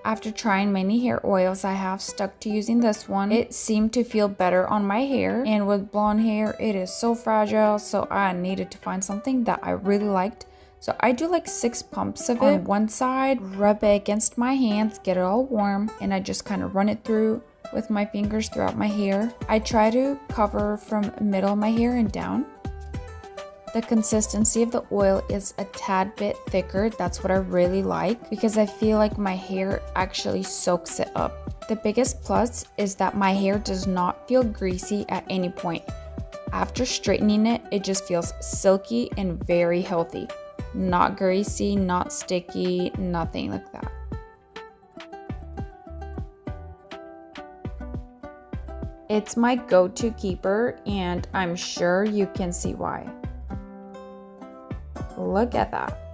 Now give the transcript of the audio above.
After trying many hair oils, I have stuck to using this one. It seemed to feel better on my hair, and with blonde hair, it is so fragile, so I needed to find something that I really liked. So I do like 6 pumps of it on one side, rub it against my hands, get it all warm, and I just kind of run it through with my fingers throughout my hair. I try to cover from middle of my hair and down. The consistency of the oil is a tad bit thicker. That's what I really like because I feel like my hair actually soaks it up. The biggest plus is that my hair does not feel greasy at any point. After straightening it, it just feels silky and very healthy. Not greasy, not sticky, nothing like that. It's my go-to keeper, and I'm sure you can see why. Look at that.